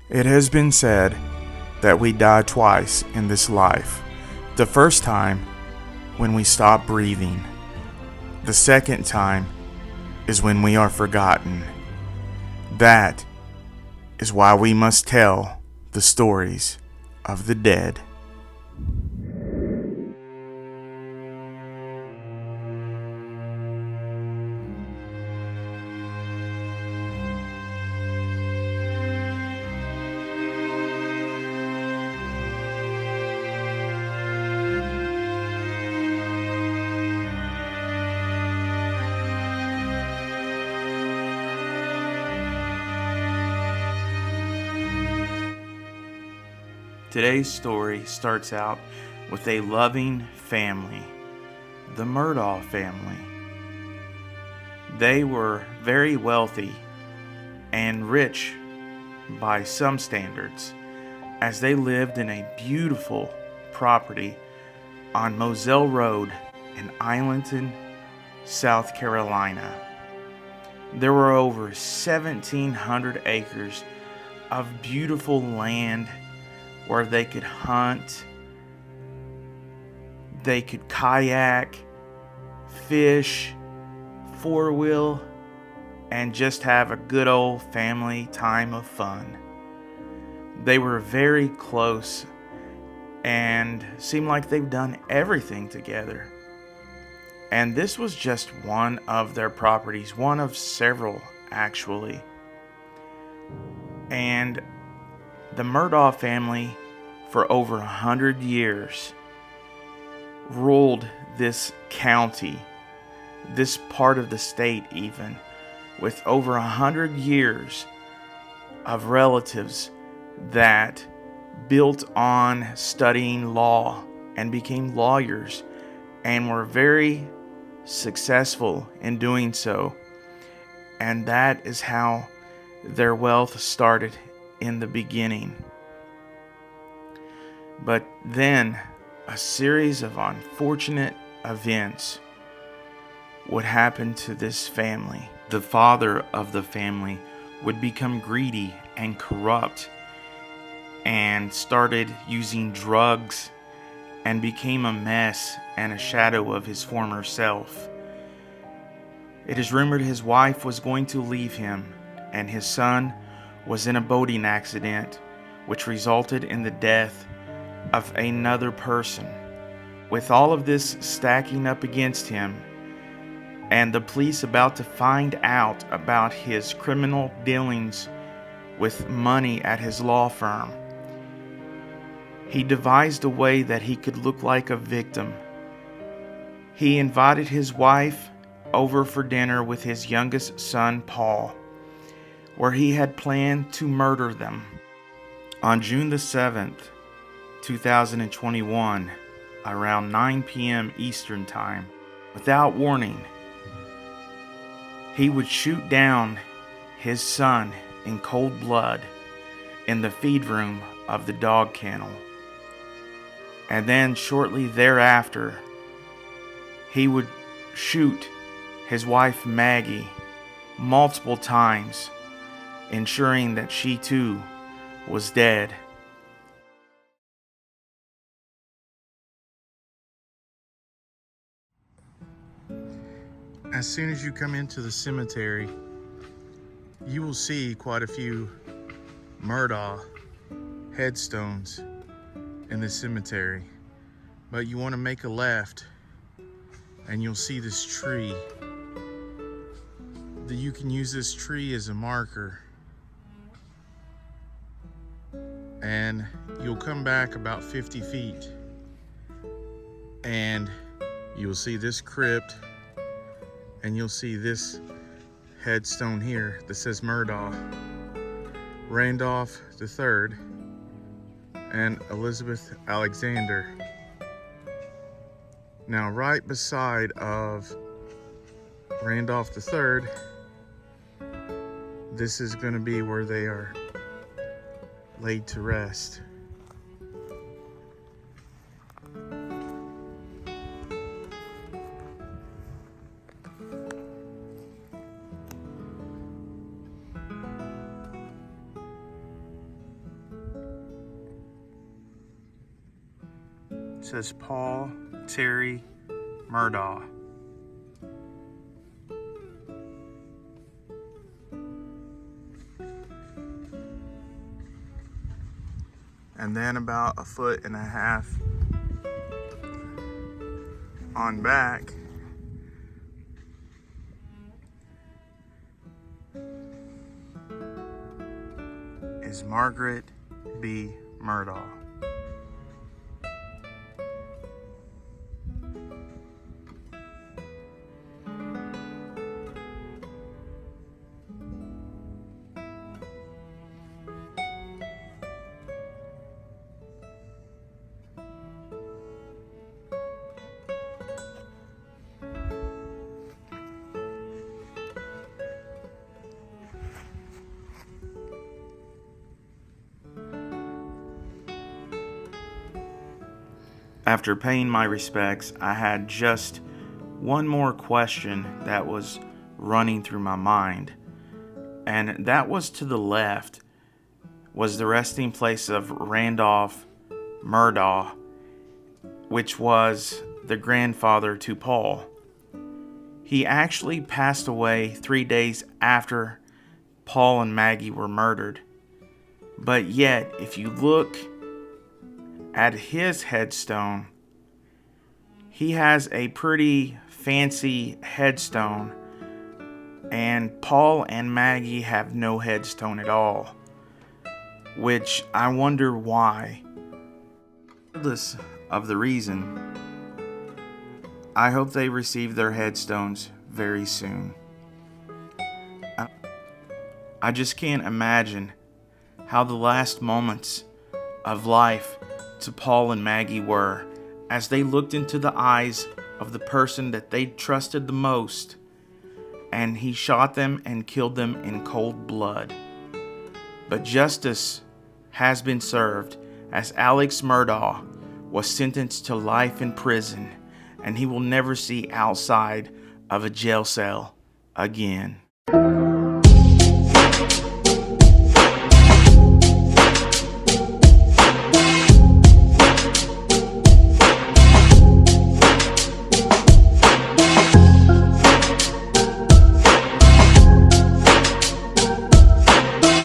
It has been said that we die twice in this life. The first time, when we stop breathing. The second time is when we are forgotten. That is why we must tell the stories of the dead. Today's story starts out with a loving family, the Murdaugh family. They were very wealthy and rich by some standards, as they lived in a beautiful property on Moselle Road in Islandton, South Carolina. There were over 1,700 acres of beautiful land where they could hunt, they could kayak, fish, four-wheel, and just have a good old family time of fun. They were very close and seemed like they've done everything together. And this was just one of their properties, one of several actually. And the Murdaugh family, for over 100 years, ruled this county, this part of the state even, with over 100 years of relatives that built on studying law and became lawyers and were very successful in doing so. And that is how their wealth started in the beginning. But then a series of unfortunate events would happen to this family. The father of the family would become greedy and corrupt and started using drugs and became a mess and a shadow of his former self. It is rumored his wife was going to leave him, and his son was in a boating accident which resulted in the death of another person. With all of this stacking up against him, and the police about to find out about his criminal dealings with money at his law firm, he devised a way that he could look like a victim. He invited his wife over for dinner with his youngest son, Paul, where he had planned to murder them. On June the 7th, 2021, around 9 p.m. Eastern Time, without warning, he would shoot down his son in cold blood in the feed room of the dog kennel. And then shortly thereafter, he would shoot his wife Maggie multiple times, ensuring that she too was dead. As soon as you come into the cemetery, you will see quite a few Murdaugh headstones in the cemetery. But you want to make a left and you'll see this tree. You can use this tree as a marker. And you'll come back about 50 feet and you'll see this crypt, and you'll see this headstone here that says Murdaugh, Randolph III, and Elizabeth Alexander. Now, right beside of Randolph III, this is going to be where they are laid to rest. It says Paul Terry Murdaugh. And then about 1.5 feet on back is Margaret B. Murdaugh. After paying my respects, I had just one more question that was running through my mind, and that was to the left was the resting place of Randolph Murdaugh, which was the grandfather to Paul. He actually passed away 3 days after Paul and Maggie were murdered. But yet, if you look at his headstone, he has a pretty fancy headstone, and Paul and Maggie have no headstone at all, which I wonder why. Regardless of the reason, I hope they receive their headstones very soon. I just can't imagine how the last moments of life to Paul and Maggie were as they looked into the eyes of the person that they trusted the most, and he shot them and killed them in cold blood. But justice has been served, as Alex Murdaugh was sentenced to life in prison, and he will never see outside of a jail cell again.